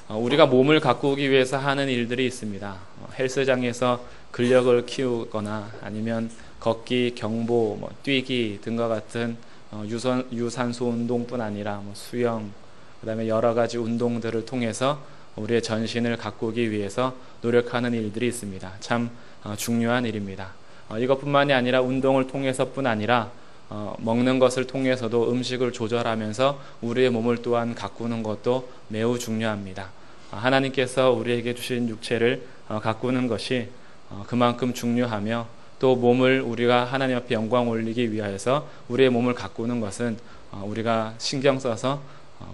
우리가 몸을 가꾸기 위해서 하는 일들이 있습니다. 헬스장에서 근력을 키우거나 아니면 걷기, 경보, 뛰기 등과 같은 유산소 운동뿐 아니라 수영, 그다음에 여러 가지 운동들을 통해서 우리의 전신을 가꾸기 위해서 노력하는 일들이 있습니다. 참 중요한 일입니다. 이것뿐만이 아니라 운동을 통해서뿐 아니라 먹는 것을 통해서도 음식을 조절하면서 우리의 몸을 또한 가꾸는 것도 매우 중요합니다. 하나님께서 우리에게 주신 육체를 가꾸는 것이 그만큼 중요하며 또 몸을 우리가 하나님 앞에 영광 올리기 위하여서 우리의 몸을 가꾸는 것은 우리가 신경 써서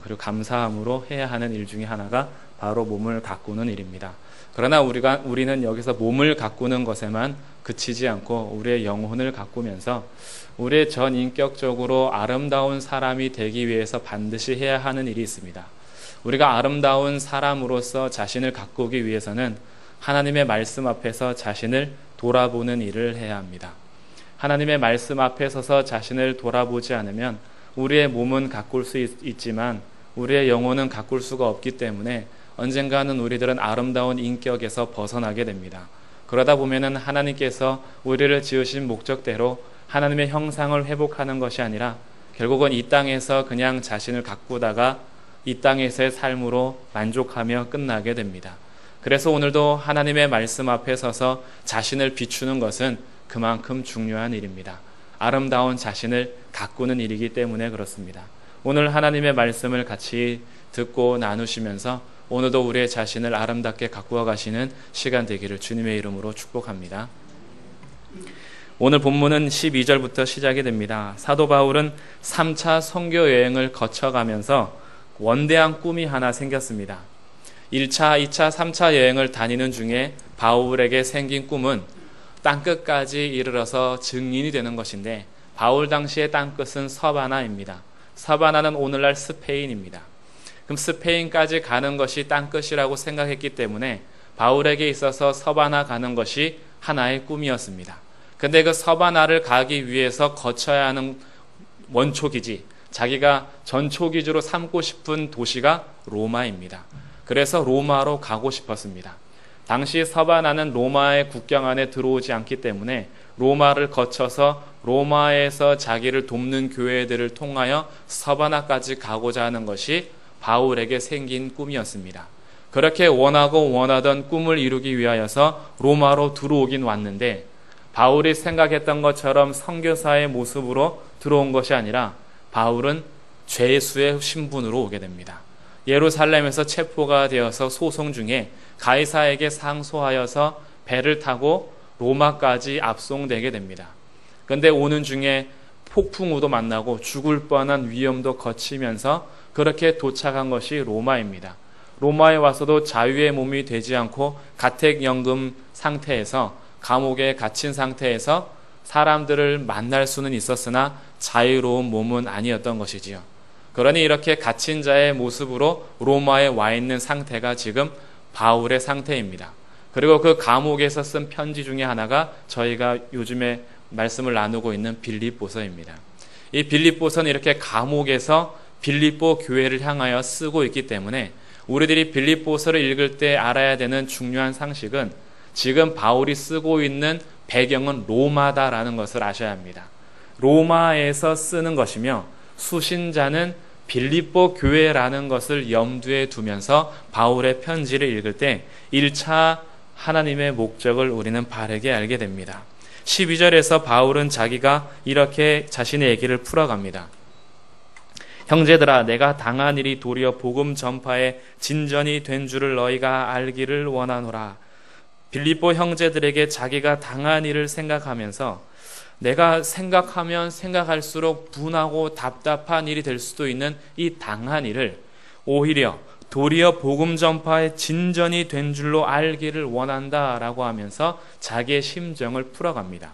그리고 감사함으로 해야 하는 일 중에 하나가 바로 몸을 가꾸는 일입니다. 그러나 우리는 여기서 몸을 가꾸는 것에만 그치지 않고 우리의 영혼을 가꾸면서 우리의 전 인격적으로 아름다운 사람이 되기 위해서 반드시 해야 하는 일이 있습니다. 우리가 아름다운 사람으로서 자신을 가꾸기 위해서는 하나님의 말씀 앞에서 자신을 돌아보는 일을 해야 합니다. 하나님의 말씀 앞에 서서 자신을 돌아보지 않으면 우리의 몸은 가꿀 수 있지만 우리의 영혼은 가꿀 수가 없기 때문에 언젠가는 우리들은 아름다운 인격에서 벗어나게 됩니다. 그러다 보면은 하나님께서 우리를 지으신 목적대로 하나님의 형상을 회복하는 것이 아니라 결국은 이 땅에서 그냥 자신을 가꾸다가 이 땅에서의 삶으로 만족하며 끝나게 됩니다. 그래서 오늘도 하나님의 말씀 앞에 서서 자신을 비추는 것은 그만큼 중요한 일입니다. 아름다운 자신을 가꾸는 일이기 때문에 그렇습니다. 오늘 하나님의 말씀을 같이 듣고 나누시면서 오늘도 우리의 자신을 아름답게 가꾸어 가시는 시간 되기를 주님의 이름으로 축복합니다. 오늘 본문은 12절부터 시작이 됩니다. 사도 바울은 3차 선교 여행을 거쳐가면서 원대한 꿈이 하나 생겼습니다. 1차, 2차, 3차 여행을 다니는 중에 바울에게 생긴 꿈은 땅끝까지 이르러서 증인이 되는 것인데 바울 당시의 땅끝은 서바나입니다. 서바나는 오늘날 스페인입니다. 그럼 스페인까지 가는 것이 땅끝이라고 생각했기 때문에 바울에게 있어서 서바나 가는 것이 하나의 꿈이었습니다. 근데 그 서바나를 가기 위해서 거쳐야 하는 원초기지, 자기가 전초기지로 삼고 싶은 도시가 로마입니다. 그래서 로마로 가고 싶었습니다. 당시 서바나는 로마의 국경 안에 들어오지 않기 때문에 로마를 거쳐서 로마에서 자기를 돕는 교회들을 통하여 서바나까지 가고자 하는 것이 바울에게 생긴 꿈이었습니다. 그렇게 원하던 꿈을 이루기 위하여서 로마로 들어오긴 왔는데 바울이 생각했던 것처럼 선교사의 모습으로 들어온 것이 아니라 바울은 죄수의 신분으로 오게 됩니다. 예루살렘에서 체포가 되어서 소송 중에 가이사에게 상소하여서 배를 타고 로마까지 압송되게 됩니다. 그런데 오는 중에 폭풍우도 만나고 죽을 뻔한 위험도 거치면서 그렇게 도착한 것이 로마입니다. 로마에 와서도 자유의 몸이 되지 않고 가택연금 상태에서 감옥에 갇힌 상태에서 사람들을 만날 수는 있었으나 자유로운 몸은 아니었던 것이지요. 그러니 이렇게 갇힌 자의 모습으로 로마에 와 있는 상태가 지금 바울의 상태입니다. 그리고 그 감옥에서 쓴 편지 중에 하나가 저희가 요즘에 말씀을 나누고 있는 빌립보서입니다. 이 빌립보서는 이렇게 감옥에서 빌립보 교회를 향하여 쓰고 있기 때문에 우리들이 빌립보서를 읽을 때 알아야 되는 중요한 상식은 지금 바울이 쓰고 있는 배경은 로마다라는 것을 아셔야 합니다. 로마에서 쓰는 것이며 수신자는 빌립보 교회라는 것을 염두에 두면서 바울의 편지를 읽을 때 1차 하나님의 목적을 우리는 바르게 알게 됩니다. 12절에서 바울은 자기가 이렇게 자신의 얘기를 풀어갑니다. 형제들아, 내가 당한 일이 도리어 복음 전파에 진전이 된 줄을 너희가 알기를 원하노라. 빌립보 형제들에게 자기가 당한 일을 생각하면서 내가 생각하면 생각할수록 분하고 답답한 일이 될 수도 있는 이 당한 일을 오히려 도리어 복음 전파의 진전이 된 줄로 알기를 원한다라고 하면서 자기의 심정을 풀어갑니다.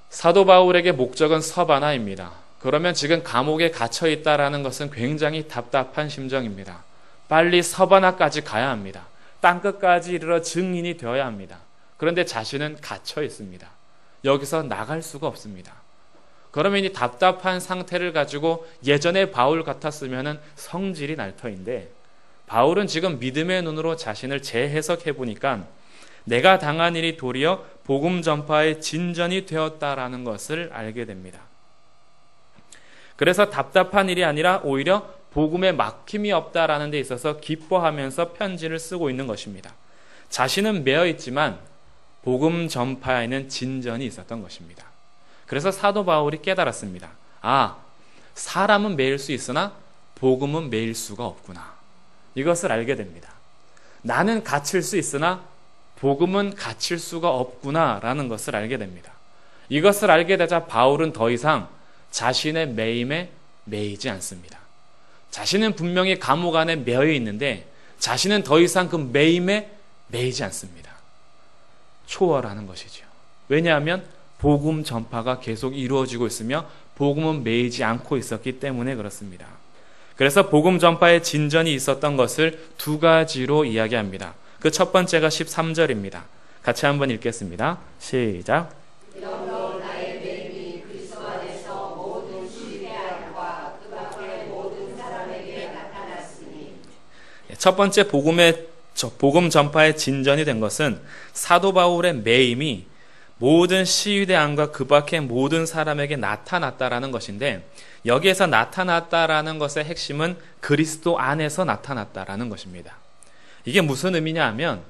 사도 바울에게 목적은 서바나입니다. 그러면 지금 감옥에 갇혀 있다라는 것은 굉장히 답답한 심정입니다. 빨리 서바나까지 가야 합니다. 땅끝까지 이르러 증인이 되어야 합니다. 그런데 자신은 갇혀 있습니다. 여기서 나갈 수가 없습니다. 그러면 이 답답한 상태를 가지고 예전에 바울 같았으면 성질이 날 터인데 바울은 지금 믿음의 눈으로 자신을 재해석해 보니까 내가 당한 일이 도리어 복음 전파의 진전이 되었다라는 것을 알게 됩니다. 그래서 답답한 일이 아니라 오히려 복음에 막힘이 없다라는 데 있어서 기뻐하면서 편지를 쓰고 있는 것입니다. 자신은 매여 있지만 복음 전파에는 진전이 있었던 것입니다. 그래서 사도 바울이 깨달았습니다. 사람은 매일 수 있으나 복음은 매일 수가 없구나. 이것을 알게 됩니다. 나는 갇힐 수 있으나 복음은 갇힐 수가 없구나라는 것을 알게 됩니다. 이것을 알게 되자 바울은 더 이상 자신의 매임에 매이지 않습니다. 자신은 분명히 감옥 안에 매여 있는데 자신은 더 이상 그 매임에 매이지 않습니다. 초월하는 것이죠. 왜냐하면 복음 전파가 계속 이루어지고 있으며 복음은 매이지 않고 있었기 때문에 그렇습니다. 그래서 복음 전파의 진전이 있었던 것을 두 가지로 이야기합니다. 그 첫 번째가 13절입니다. 같이 한번 읽겠습니다. 시작. 첫 번째 복음 전파의 진전이 된 것은 사도 바울의 매임이 모든 시위대 안과 그 밖의 모든 사람에게 나타났다라는 것인데, 여기에서 나타났다라는 것의 핵심은 그리스도 안에서 나타났다라는 것입니다. 이게 무슨 의미냐 하면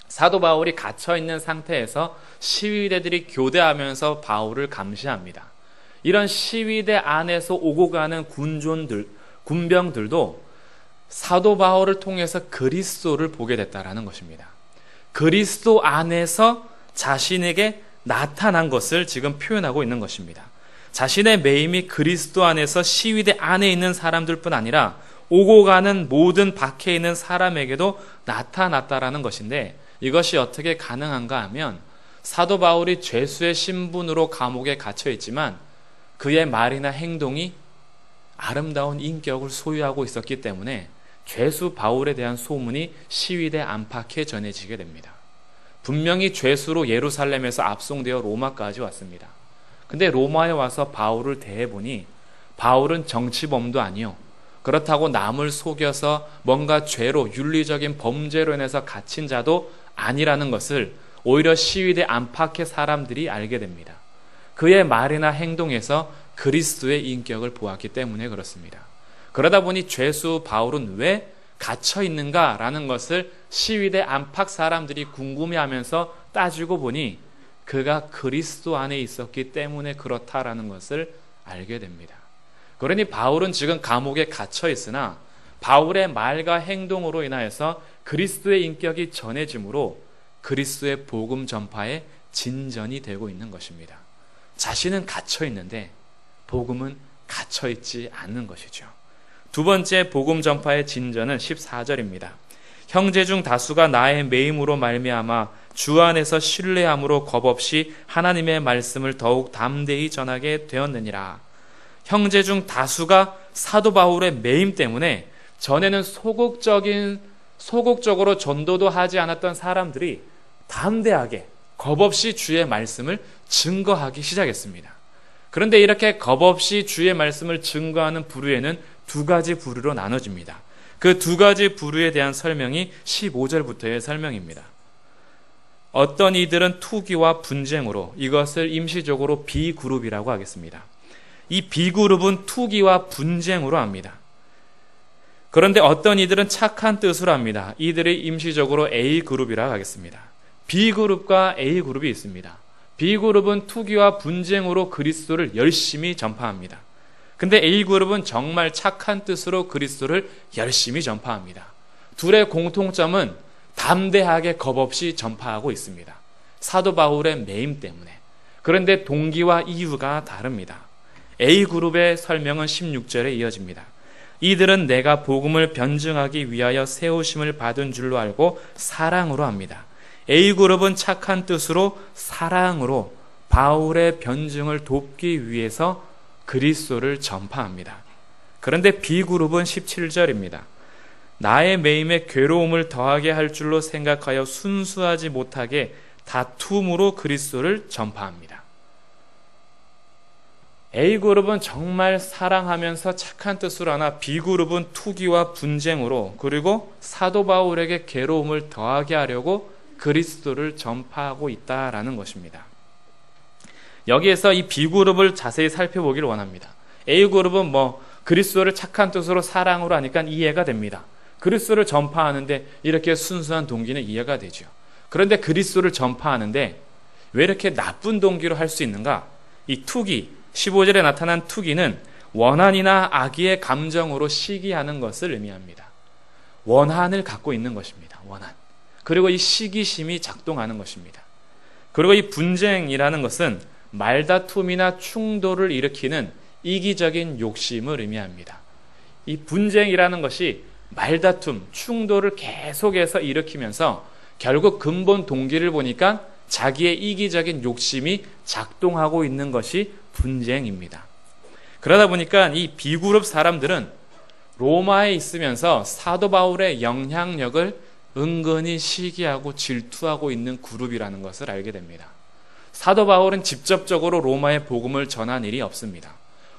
사도 바울이 갇혀있는 상태에서 시위대들이 교대하면서 바울을 감시합니다. 이런 시위대 안에서 오고 가는 군병들도 사도 바울을 통해서 그리스도를 보게 됐다라는 것입니다. 그리스도 안에서 자신에게 나타난 것을 지금 표현하고 있는 것입니다. 자신의 매임이 그리스도 안에서 시위대 안에 있는 사람들뿐 아니라 오고 가는 모든 밖에 있는 사람에게도 나타났다라는 것인데, 이것이 어떻게 가능한가 하면 사도 바울이 죄수의 신분으로 감옥에 갇혀 있지만 그의 말이나 행동이 아름다운 인격을 소유하고 있었기 때문에 죄수 바울에 대한 소문이 시위대 안팎에 전해지게 됩니다. 분명히 죄수로 예루살렘에서 압송되어 로마까지 왔습니다. 근데 로마에 와서 바울을 대해보니 바울은 정치범도 아니요, 그렇다고 남을 속여서 뭔가 죄로 윤리적인 범죄로 인해서 갇힌 자도 아니라는 것을 오히려 시위대 안팎의 사람들이 알게 됩니다. 그의 말이나 행동에서 그리스도의 인격을 보았기 때문에 그렇습니다. 그러다 보니 죄수 바울은 왜 갇혀 있는가라는 것을 시위대 안팎 사람들이 궁금해하면서 따지고 보니 그가 그리스도 안에 있었기 때문에 그렇다라는 것을 알게 됩니다. 그러니 바울은 지금 감옥에 갇혀 있으나 바울의 말과 행동으로 인하여서 그리스도의 인격이 전해지므로 그리스도의 복음 전파에 진전이 되고 있는 것입니다. 자신은 갇혀 있는데 복음은 갇혀 있지 않는 것이죠. 두 번째 복음 전파의 진전은 14절입니다. 형제 중 다수가 나의 매임으로 말미암아 주 안에서 신뢰함으로 겁없이 하나님의 말씀을 더욱 담대히 전하게 되었느니라. 형제 중 다수가 사도 바울의 매임 때문에 전에는 소극적으로 전도도 하지 않았던 사람들이 담대하게 겁없이 주의 말씀을 증거하기 시작했습니다. 그런데 이렇게 겁없이 주의 말씀을 증거하는 부류에는 두 가지 부류로 나눠집니다. 그 두 가지 부류에 대한 설명이 15절부터의 설명입니다. 어떤 이들은 투기와 분쟁으로, 이것을 임시적으로 B그룹이라고 하겠습니다. 이 B그룹은 투기와 분쟁으로 합니다. 그런데 어떤 이들은 착한 뜻으로 합니다. 이들이 임시적으로 A그룹이라고 하겠습니다. B그룹과 A그룹이 있습니다. B그룹은 투기와 분쟁으로 그리스도를 열심히 전파합니다. 근데 A그룹은 정말 착한 뜻으로 그리스도를 열심히 전파합니다. 둘의 공통점은 담대하게 겁없이 전파하고 있습니다. 사도 바울의 매임 때문에. 그런데 동기와 이유가 다릅니다. A그룹의 설명은 16절에 이어집니다. 이들은 내가 복음을 변증하기 위하여 세우심을 받은 줄로 알고 사랑으로 합니다. A그룹은 착한 뜻으로 사랑으로 바울의 변증을 돕기 위해서 그리스도를 전파합니다. 그런데 B그룹은 17절입니다. 나의 매임에 괴로움을 더하게 할 줄로 생각하여 순수하지 못하게 다툼으로 그리스도를 전파합니다. A그룹은 정말 사랑하면서 착한 뜻으로 하나 B그룹은 투기와 분쟁으로 그리고 사도 바울에게 괴로움을 더하게 하려고 그리스도를 전파하고 있다라는 것입니다. 여기에서 이 B그룹을 자세히 살펴보기를 원합니다. A그룹은 그리스도를 착한 뜻으로 사랑으로 하니까 이해가 됩니다. 그리스도를 전파하는데 이렇게 순수한 동기는 이해가 되죠. 그런데 그리스도를 전파하는데 왜 이렇게 나쁜 동기로 할 수 있는가? 이 투기, 15절에 나타난 투기는 원한이나 악의의 감정으로 시기하는 것을 의미합니다. 원한을 갖고 있는 것입니다. 원한. 그리고 이 시기심이 작동하는 것입니다. 그리고 이 분쟁이라는 것은 말다툼이나 충돌을 일으키는 이기적인 욕심을 의미합니다. 이 분쟁이라는 것이 말다툼, 충돌을 계속해서 일으키면서 결국 근본 동기를 보니까 자기의 이기적인 욕심이 작동하고 있는 것이 분쟁입니다. 그러다 보니까 이 B그룹 사람들은 로마에 있으면서 사도 바울의 영향력을 은근히 시기하고 질투하고 있는 그룹이라는 것을 알게 됩니다. 사도 바울은 직접적으로 로마의 복음을 전한 일이 없습니다.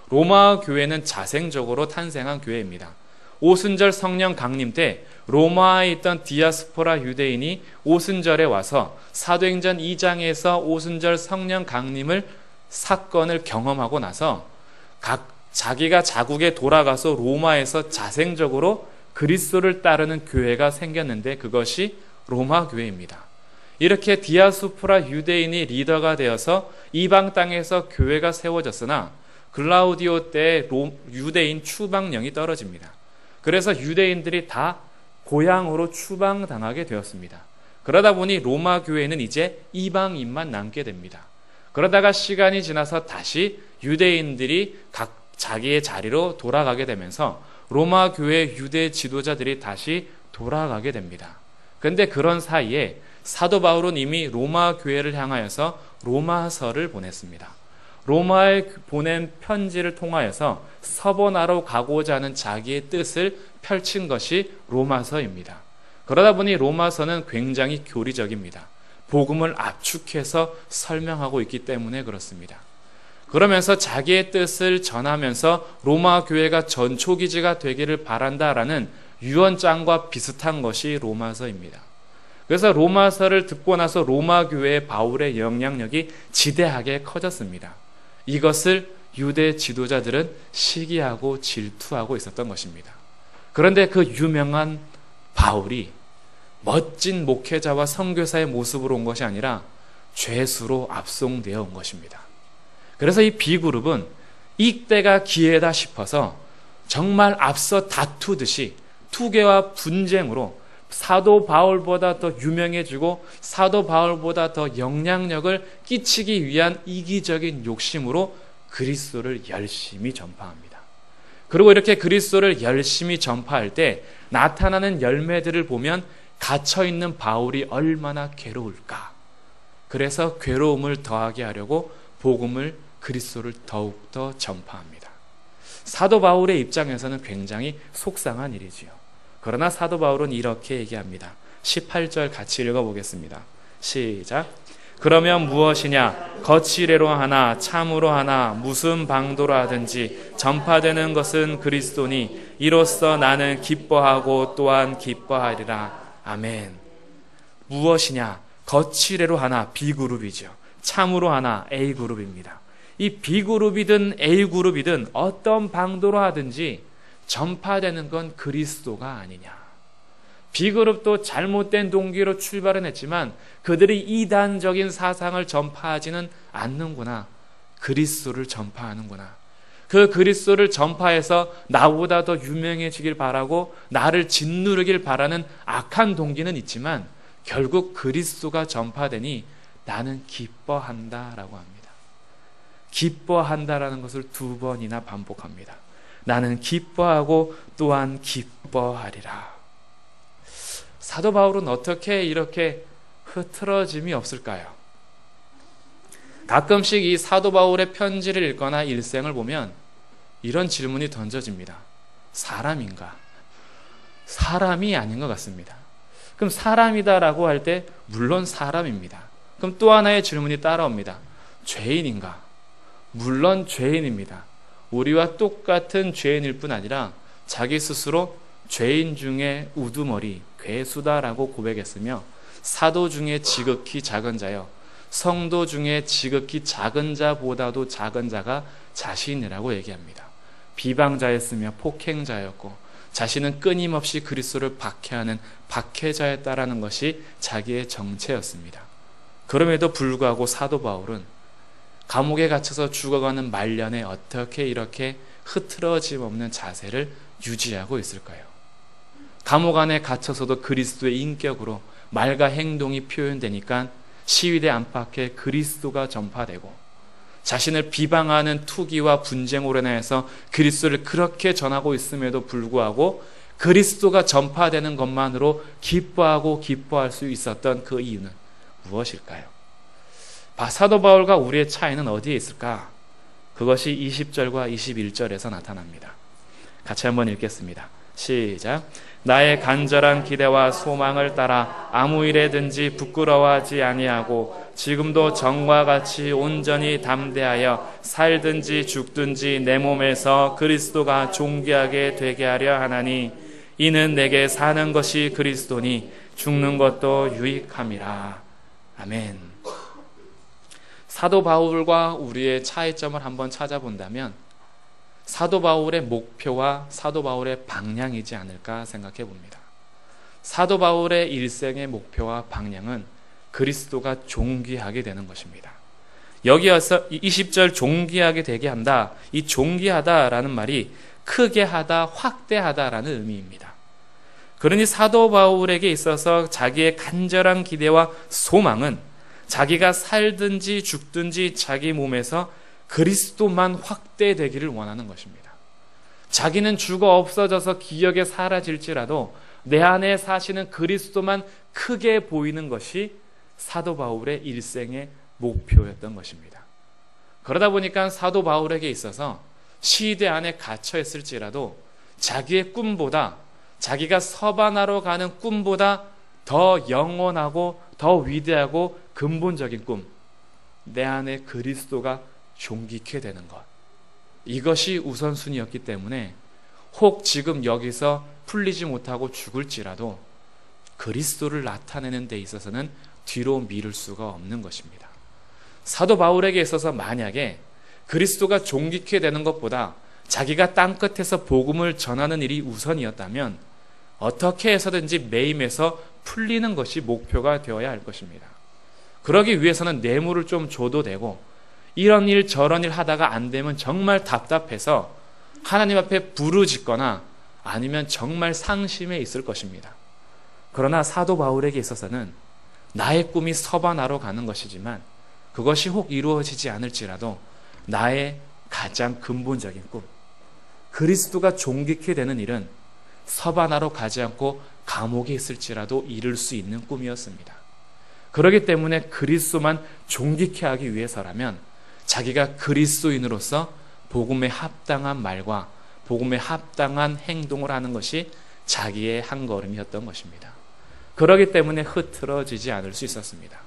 로마 교회는 자생적으로 탄생한 교회입니다. 오순절 성령 강림 때 로마에 있던 디아스포라 유대인이 오순절에 와서 사도행전 2장에서 오순절 성령 강림을 사건을 경험하고 나서 자기가 자국에 돌아가서 로마에서 자생적으로 그리스도를 따르는 교회가 생겼는데 그것이 로마 교회입니다. 이렇게 디아스포라 유대인이 리더가 되어서 이방 땅에서 교회가 세워졌으나 글라우디오 때 유대인 추방령이 떨어집니다. 그래서 유대인들이 다 고향으로 추방당하게 되었습니다. 그러다 보니 로마 교회는 이제 이방인만 남게 됩니다. 그러다가 시간이 지나서 다시 유대인들이 각 자기의 자리로 돌아가게 되면서 로마 교회 유대 지도자들이 다시 돌아가게 됩니다. 그런데 그런 사이에 사도 바울은 이미 로마 교회를 향하여서 로마서를 보냈습니다. 로마에 보낸 편지를 통하여서 서번하러 가고자 하는 자기의 뜻을 펼친 것이 로마서입니다. 그러다 보니 로마서는 굉장히 교리적입니다. 복음을 압축해서 설명하고 있기 때문에 그렇습니다. 그러면서 자기의 뜻을 전하면서 로마 교회가 전초기지가 되기를 바란다라는 유언장과 비슷한 것이 로마서입니다. 그래서 로마서를 듣고 나서 로마 교회의 바울의 영향력이 지대하게 커졌습니다. 이것을 유대 지도자들은 시기하고 질투하고 있었던 것입니다. 그런데 그 유명한 바울이 멋진 목회자와 선교사의 모습으로 온 것이 아니라 죄수로 압송되어 온 것입니다. 그래서 이 B그룹은 이때가 기회다 싶어서 정말 앞서 다투듯이 투개와 분쟁으로 사도 바울보다 더 유명해지고 사도 바울보다 더 영향력을 끼치기 위한 이기적인 욕심으로 그리스도를 열심히 전파합니다. 그리고 이렇게 그리스도를 열심히 전파할 때 나타나는 열매들을 보면 갇혀있는 바울이 얼마나 괴로울까. 그래서 괴로움을 더하게 하려고 복음을 그리스도를 더욱더 전파합니다. 사도 바울의 입장에서는 굉장히 속상한 일이지요. 그러나 사도 바울은 이렇게 얘기합니다. 18절 같이 읽어보겠습니다. 시작. 그러면 무엇이냐? 거칠애로 하나 참으로 하나 무슨 방도로 하든지 전파되는 것은 그리스도니 이로써 나는 기뻐하고 또한 기뻐하리라. 아멘. 무엇이냐? 거칠애로 하나 B그룹이죠. 참으로 하나 A그룹입니다. 이 B그룹이든 A그룹이든 어떤 방도로 하든지 전파되는 건 그리스도가 아니냐. B그룹도 잘못된 동기로 출발은 했지만 그들이 이단적인 사상을 전파하지는 않는구나. 그리스도를 전파하는구나. 그 그리스도를 전파해서 나보다 더 유명해지길 바라고 나를 짓누르길 바라는 악한 동기는 있지만 결국 그리스도가 전파되니 나는 기뻐한다라고 합니다. 기뻐한다라는 것을 2번이나 반복합니다. 나는 기뻐하고 또한 기뻐하리라. 사도 바울은 어떻게 이렇게 흐트러짐이 없을까요? 가끔씩 이 사도 바울의 편지를 읽거나 일생을 보면 이런 질문이 던져집니다. 사람인가? 사람이 아닌 것 같습니다. 그럼 사람이다라고 할 때 물론 사람입니다. 그럼 또 하나의 질문이 따라옵니다. 죄인인가? 물론 죄인입니다. 우리와 똑같은 죄인일 뿐 아니라 자기 스스로 죄인 중에 우두머리, 괴수다라고 고백했으며 사도 중에 지극히 작은 자여 성도 중에 지극히 작은 자보다도 작은 자가 자신이라고 얘기합니다. 비방자였으며 폭행자였고 자신은 끊임없이 그리스도를 박해하는 박해자였다라는 것이 자기의 정체였습니다. 그럼에도 불구하고 사도 바울은 감옥에 갇혀서 죽어가는 말년에 어떻게 이렇게 흐트러짐 없는 자세를 유지하고 있을까요? 감옥 안에 갇혀서도 그리스도의 인격으로 말과 행동이 표현되니까 시위대 안팎에 그리스도가 전파되고 자신을 비방하는 투기와 분쟁으로 인해서 그리스도를 그렇게 전하고 있음에도 불구하고 그리스도가 전파되는 것만으로 기뻐할 수 있었던 그 이유는 무엇일까요? 사도 바울과 우리의 차이는 어디에 있을까? 그것이 20절과 21절에서 나타납니다. 같이 한번 읽겠습니다. 시작. 나의 간절한 기대와 소망을 따라 아무 일에든지 부끄러워하지 아니하고 지금도 전과 같이 온전히 담대하여 살든지 죽든지 내 몸에서 그리스도가 존귀하게 되게 하려 하나니 이는 내게 사는 것이 그리스도니 죽는 것도 유익함이라. 아멘. 사도 바울과 우리의 차이점을 한번 찾아본다면 사도 바울의 목표와 사도 바울의 방향이지 않을까 생각해 봅니다. 사도 바울의 일생의 목표와 방향은 그리스도가 존귀하게 되는 것입니다. 여기에서 20절 존귀하게 되게 한다. 이 존귀하다라는 말이 크게 하다, 확대하다라는 의미입니다. 그러니 사도 바울에게 있어서 자기의 간절한 기대와 소망은 자기가 살든지 죽든지 자기 몸에서 그리스도만 확대되기를 원하는 것입니다. 자기는 죽어 없어져서 기억에 사라질지라도 내 안에 사시는 그리스도만 크게 보이는 것이 사도 바울의 일생의 목표였던 것입니다. 그러다 보니까 사도 바울에게 있어서 시대 안에 갇혀 있을지라도 자기의 꿈보다 자기가 서반하러 가는 꿈보다 더 영원하고 더 위대하고 근본적인 꿈, 내 안에 그리스도가 존귀케 되는 것, 이것이 우선순위였기 때문에 혹 지금 여기서 풀리지 못하고 죽을지라도 그리스도를 나타내는 데 있어서는 뒤로 미룰 수가 없는 것입니다. 사도 바울에게 있어서 만약에 그리스도가 존귀케 되는 것보다 자기가 땅끝에서 복음을 전하는 일이 우선이었다면 어떻게 해서든지 매임에서 풀리는 것이 목표가 되어야 할 것입니다. 그러기 위해서는 뇌물을 좀 줘도 되고 이런 일 저런 일 하다가 안 되면 정말 답답해서 하나님 앞에 부르짖거나 아니면 정말 상심해 있을 것입니다. 그러나 사도 바울에게 있어서는 나의 꿈이 서반하러 가는 것이지만 그것이 혹 이루어지지 않을지라도 나의 가장 근본적인 꿈, 그리스도가 존귀케 되는 일은 서반하러 가지 않고 감옥에 있을지라도 이룰 수 있는 꿈이었습니다. 그렇기 때문에 그리스도만 존귀케 하기 위해서라면 자기가 그리스도인으로서 복음에 합당한 말과 복음에 합당한 행동을 하는 것이 자기의 한 걸음이었던 것입니다. 그렇기 때문에 흐트러지지 않을 수 있었습니다.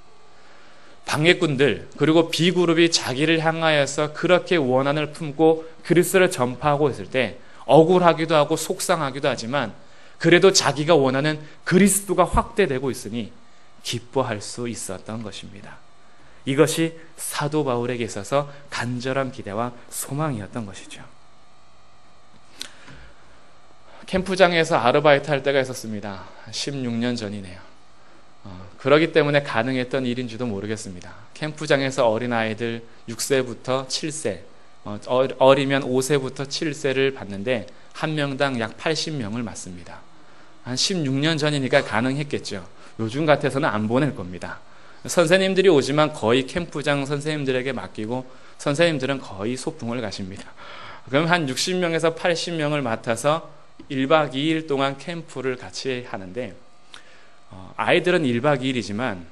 방해꾼들 그리고 B그룹이 자기를 향하여서 그렇게 원한을 품고 그리스도를 전파하고 있을 때 억울하기도 하고 속상하기도 하지만 그래도 자기가 원하는 그리스도가 확대되고 있으니 기뻐할 수 있었던 것입니다. 이것이 사도 바울에게 있어서 간절한 기대와 소망이었던 것이죠. 캠프장에서 아르바이트 할 때가 있었습니다. 16년 전이네요. 그러기 때문에 가능했던 일인지도 모르겠습니다. 캠프장에서 어린아이들 6세부터 7세, 어리면 5세부터 7세를 봤는데 한 명당 약 80명을 맞습니다. 한 16년 전이니까 가능했겠죠. 요즘 같아서는 안 보낼 겁니다. 선생님들이 오지만 거의 캠프장 선생님들에게 맡기고 선생님들은 거의 소풍을 가십니다. 그럼 한 60명에서 80명을 맡아서 1박 2일 동안 캠프를 같이 하는데 아이들은 1박 2일이지만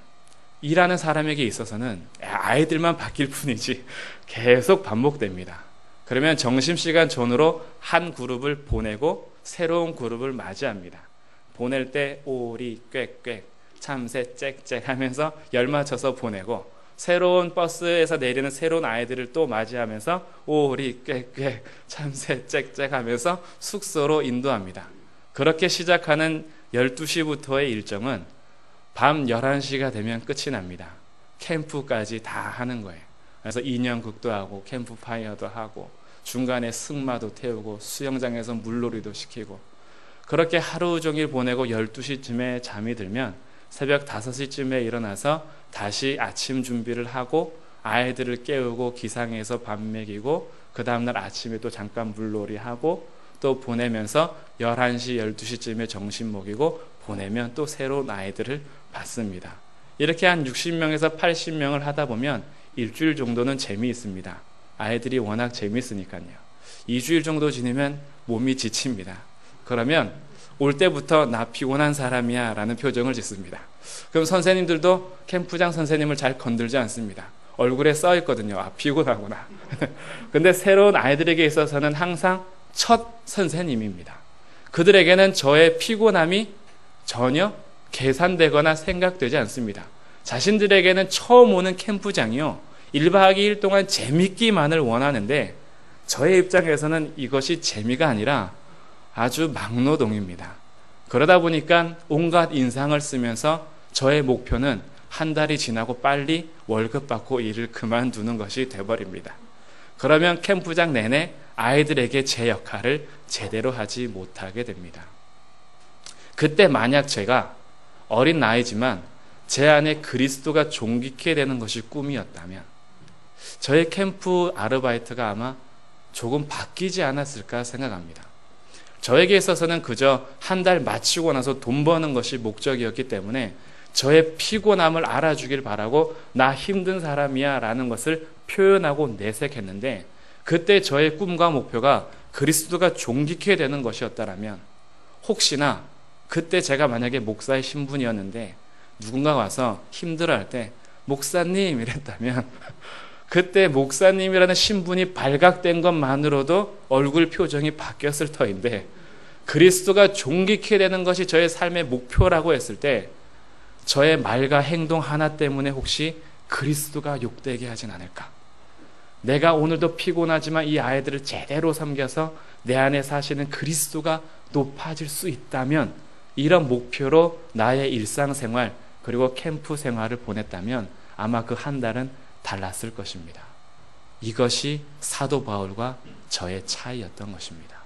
일하는 사람에게 있어서는 아이들만 바뀔 뿐이지 계속 반복됩니다. 그러면 점심시간 전후로 한 그룹을 보내고 새로운 그룹을 맞이합니다. 보낼 때 오리 꽥꽥 참새 짹짹 하면서 열 맞춰서 보내고 새로운 버스에서 내리는 새로운 아이들을 또 맞이하면서 오리 꾀꾀 참새 짹짹 하면서 숙소로 인도합니다. 그렇게 시작하는 12시부터의 일정은 밤 11시가 되면 끝이 납니다. 캠프까지 다 하는 거예요. 그래서 인형극도 하고 캠프파이어도 하고 중간에 승마도 태우고 수영장에서 물놀이도 시키고 그렇게 하루 종일 보내고 12시쯤에 잠이 들면 새벽 5시쯤에 일어나서 다시 아침 준비를 하고 아이들을 깨우고 기상해서 밥 먹이고 그 다음날 아침에 또 잠깐 물놀이 하고 또 보내면서 11시, 12시쯤에 점심 먹이고 보내면 또 새로운 아이들을 받습니다. 이렇게 한 60명에서 80명을 하다 보면 일주일 정도는 재미있습니다. 아이들이 워낙 재미있으니까요. 2주일 정도 지내면 몸이 지칩니다. 그러면 올 때부터 나 피곤한 사람이야 라는 표정을 짓습니다. 그럼 선생님들도 캠프장 선생님을 잘 건들지 않습니다. 얼굴에 써 있거든요. 아, 피곤하구나. 근데 새로운 아이들에게 있어서는 항상 첫 선생님입니다. 그들에게는 저의 피곤함이 전혀 계산되거나 생각되지 않습니다. 자신들에게는 처음 오는 캠프장이요 1박 2일 동안 재밌기만을 원하는데 저의 입장에서는 이것이 재미가 아니라 아주 막노동입니다. 그러다 보니까 온갖 인상을 쓰면서 저의 목표는 한 달이 지나고 빨리 월급 받고 일을 그만두는 것이 돼버립니다. 그러면 캠프장 내내 아이들에게 제 역할을 제대로 하지 못하게 됩니다. 그때 만약 제가 어린 나이지만 제 안에 그리스도가 존귀케 되는 것이 꿈이었다면 저의 캠프 아르바이트가 아마 조금 바뀌지 않았을까 생각합니다. 저에게 있어서는 그저 한 달 마치고 나서 돈 버는 것이 목적이었기 때문에 저의 피곤함을 알아주길 바라고 나 힘든 사람이야 라는 것을 표현하고 내색했는데 그때 저의 꿈과 목표가 그리스도가 존귀케 되는 것이었다면 혹시나 그때 제가 만약에 목사의 신분이었는데 누군가 와서 힘들어할 때 목사님 이랬다면 그때 목사님이라는 신분이 발각된 것만으로도 얼굴 표정이 바뀌었을 터인데 그리스도가 존귀케 되는 것이 저의 삶의 목표라고 했을 때 저의 말과 행동 하나 때문에 혹시 그리스도가 욕되게 하진 않을까? 내가 오늘도 피곤하지만 이 아이들을 제대로 섬겨서 내 안에 사시는 그리스도가 높아질 수 있다면 이런 목표로 나의 일상생활 그리고 캠프 생활을 보냈다면 아마 그 한 달은 달랐을 것입니다. 이것이 사도 바울과 저의 차이였던 것입니다.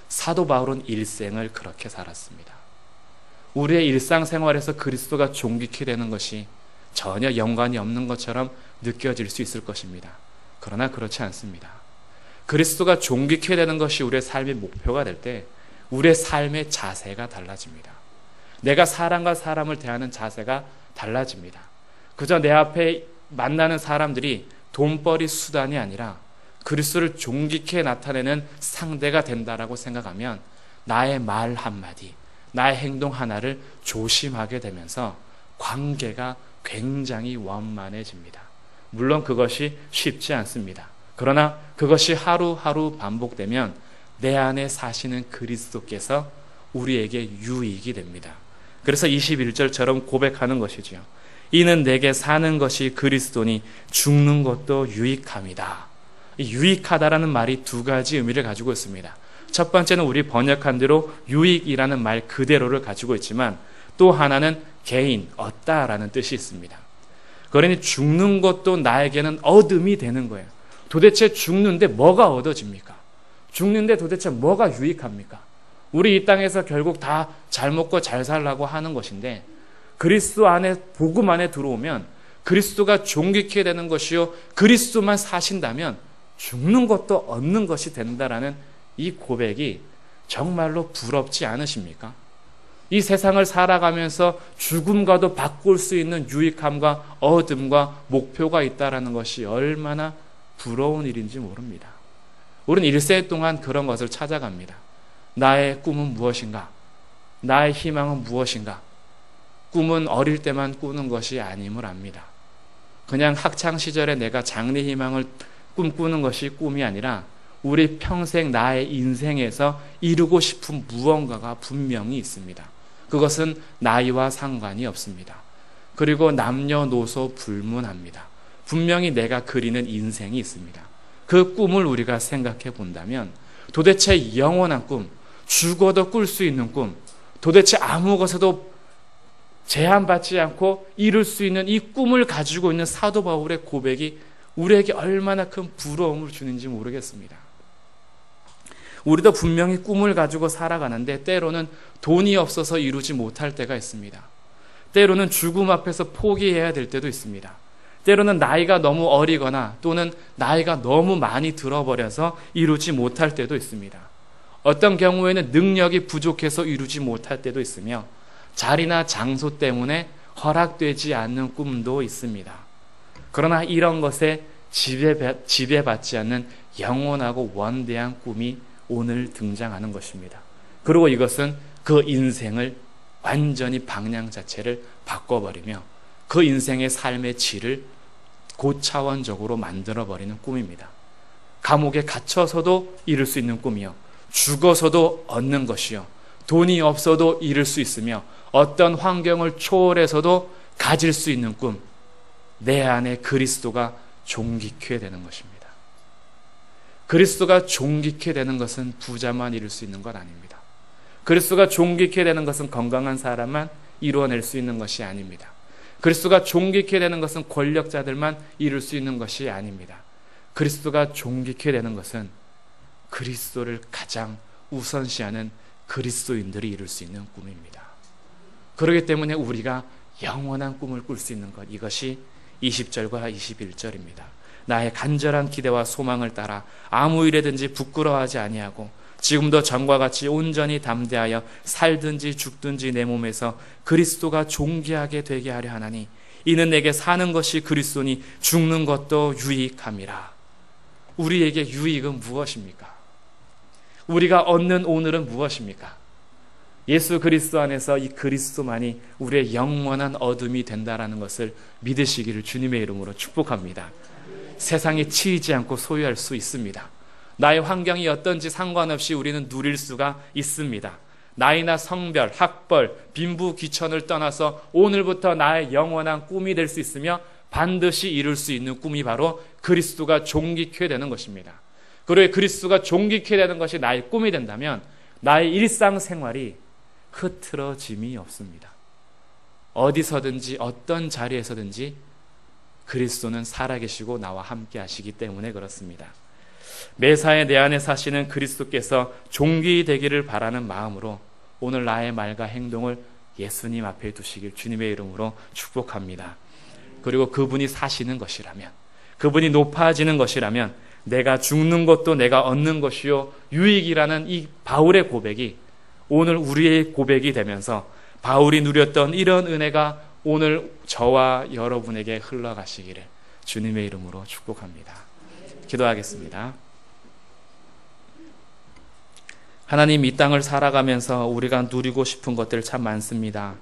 사도 바울은 일생을 그렇게 살았습니다. 우리의 일상생활에서 그리스도가 존귀케 되는 것이 전혀 연관이 없는 것처럼 느껴질 수 있을 것입니다. 그러나 그렇지 않습니다. 그리스도가 존귀케 되는 것이 우리의 삶의 목표가 될 때 우리의 삶의 자세가 달라집니다. 내가 사람과 사람을 대하는 자세가 달라집니다. 그저 내 앞에 만나는 사람들이 돈벌이 수단이 아니라 그리스도를 존귀케 나타내는 상대가 된다라고 생각하면 나의 말 한마디, 나의 행동 하나를 조심하게 되면서 관계가 굉장히 원만해집니다. 물론 그것이 쉽지 않습니다. 그러나 그것이 하루하루 반복되면 내 안에 사시는 그리스도께서 우리에게 유익이 됩니다. 그래서 21절처럼 고백하는 것이지요. 이는 내게 사는 것이 그리스도니 죽는 것도 유익함이다. 이 유익하다라는 말이 두 가지 의미를 가지고 있습니다. 첫 번째는 우리 번역한 대로 유익이라는 말 그대로를 가지고 있지만 또 하나는 개인, 얻다라는 뜻이 있습니다. 그러니 죽는 것도 나에게는 얻음이 되는 거예요. 도대체 죽는데 뭐가 얻어집니까? 죽는데 도대체 뭐가 유익합니까? 우리 이 땅에서 결국 다 잘 먹고 잘 살라고 하는 것인데 그리스도 안에 복음 안에 들어오면 그리스도가 존귀케 되는 것이요 그리스도만 사신다면 죽는 것도 얻는 것이 된다라는 이 고백이 정말로 부럽지 않으십니까? 이 세상을 살아가면서 죽음과도 바꿀 수 있는 유익함과 얻음과 목표가 있다라는 것이 얼마나 부러운 일인지 모릅니다. 우리는 일생 동안 그런 것을 찾아갑니다. 나의 꿈은 무엇인가? 나의 희망은 무엇인가? 꿈은 어릴 때만 꾸는 것이 아님을 압니다. 그냥 학창시절에 내가 장래 희망을 꿈꾸는 것이 꿈이 아니라 우리 평생 나의 인생에서 이루고 싶은 무언가가 분명히 있습니다. 그것은 나이와 상관이 없습니다. 그리고 남녀노소 불문합니다. 분명히 내가 그리는 인생이 있습니다. 그 꿈을 우리가 생각해 본다면 도대체 영원한 꿈, 죽어도 꿀 수 있는 꿈, 도대체 아무 것에도 제한받지 않고 이룰 수 있는 이 꿈을 가지고 있는 사도 바울의 고백이 우리에게 얼마나 큰 부러움을 주는지 모르겠습니다. 우리도 분명히 꿈을 가지고 살아가는데 때로는 돈이 없어서 이루지 못할 때가 있습니다. 때로는 죽음 앞에서 포기해야 될 때도 있습니다. 때로는 나이가 너무 어리거나 또는 나이가 너무 많이 들어버려서 이루지 못할 때도 있습니다. 어떤 경우에는 능력이 부족해서 이루지 못할 때도 있으며 자리나 장소 때문에 허락되지 않는 꿈도 있습니다. 그러나 이런 것에 지배받지 않는 영원하고 원대한 꿈이 오늘 등장하는 것입니다. 그리고 이것은 그 인생을 완전히 방향 자체를 바꿔버리며 그 인생의 삶의 질을 고차원적으로 만들어버리는 꿈입니다. 감옥에 갇혀서도 이룰 수 있는 꿈이요, 죽어서도 얻는 것이요, 돈이 없어도 이룰 수 있으며 어떤 환경을 초월해서도 가질 수 있는 꿈, 내 안에 그리스도가 존귀케 되는 것입니다. 그리스도가 존귀케 되는 것은 부자만 이룰 수 있는 것 아닙니다. 그리스도가 존귀케 되는 것은 건강한 사람만 이루어낼 수 있는 것이 아닙니다. 그리스도가 존귀케 되는 것은 권력자들만 이룰 수 있는 것이 아닙니다. 그리스도가 존귀케 되는 것은 그리스도를 가장 우선시하는 그리스도인들이 이룰 수 있는 꿈입니다. 그렇기 때문에 우리가 영원한 꿈을 꿀 수 있는 것, 이것이 20절과 21절입니다. 나의 간절한 기대와 소망을 따라 아무 일에든지 부끄러워하지 아니하고 지금도 전과 같이 온전히 담대하여 살든지 죽든지 내 몸에서 그리스도가 존귀하게 되게 하려 하나니 이는 내게 사는 것이 그리스도니 죽는 것도 유익함이라. 우리에게 유익은 무엇입니까? 우리가 얻는 오늘은 무엇입니까? 예수 그리스도 안에서 이 그리스도만이 우리의 영원한 어둠이 된다라는 것을 믿으시기를 주님의 이름으로 축복합니다. 세상에 치이지 않고 소유할 수 있습니다. 나의 환경이 어떤지 상관없이 우리는 누릴 수가 있습니다. 나이나 성별, 학벌, 빈부, 귀천을 떠나서 오늘부터 나의 영원한 꿈이 될 수 있으며 반드시 이룰 수 있는 꿈이 바로 그리스도가 존귀케 되는 것입니다. 그리고 그리스도가 존귀케 되는 것이 나의 꿈이 된다면 나의 일상생활이 흐트러짐이 없습니다. 어디서든지 어떤 자리에서든지 그리스도는 살아계시고 나와 함께 하시기 때문에 그렇습니다. 매사에 내 안에 사시는 그리스도께서 존귀되기를 바라는 마음으로 오늘 나의 말과 행동을 예수님 앞에 두시길 주님의 이름으로 축복합니다. 그리고 그분이 사시는 것이라면, 그분이 높아지는 것이라면 내가 죽는 것도 내가 얻는 것이요 유익이라는 이 바울의 고백이 오늘 우리의 고백이 되면서 바울이 누렸던 이런 은혜가 오늘 저와 여러분에게 흘러가시기를 주님의 이름으로 축복합니다. 기도하겠습니다. 하나님, 이 땅을 살아가면서 우리가 누리고 싶은 것들 참 많습니다.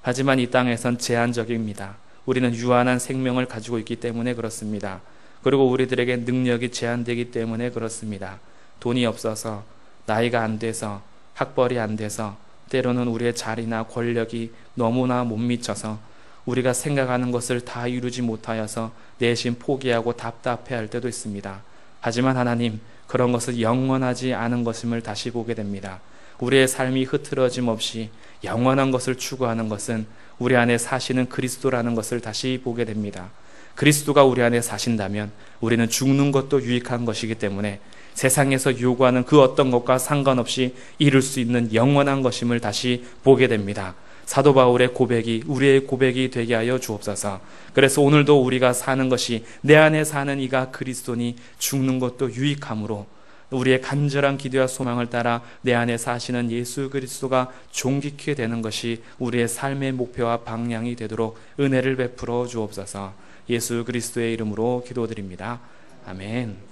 하지만 이 땅에선 제한적입니다. 우리는 유한한 생명을 가지고 있기 때문에 그렇습니다. 그리고 우리들에게 능력이 제한되기 때문에 그렇습니다. 돈이 없어서, 나이가 안 돼서, 학벌이 안 돼서, 때로는 우리의 자리나 권력이 너무나 못 미쳐서 우리가 생각하는 것을 다 이루지 못하여서 내심 포기하고 답답해할 때도 있습니다. 하지만 하나님, 그런 것은 영원하지 않은 것임을 다시 보게 됩니다. 우리의 삶이 흐트러짐 없이 영원한 것을 추구하는 것은 우리 안에 사시는 그리스도라는 것을 다시 보게 됩니다. 그리스도가 우리 안에 사신다면 우리는 죽는 것도 유익한 것이기 때문에 세상에서 요구하는 그 어떤 것과 상관없이 이룰 수 있는 영원한 것임을 다시 보게 됩니다. 사도 바울의 고백이 우리의 고백이 되게 하여 주옵소서. 그래서 오늘도 우리가 사는 것이 내 안에 사는 이가 그리스도니 죽는 것도 유익함으로 우리의 간절한 기도와 소망을 따라 내 안에 사시는 예수 그리스도가 존귀케 되는 것이 우리의 삶의 목표와 방향이 되도록 은혜를 베풀어 주옵소서. 예수 그리스도의 이름으로 기도드립니다. 아멘.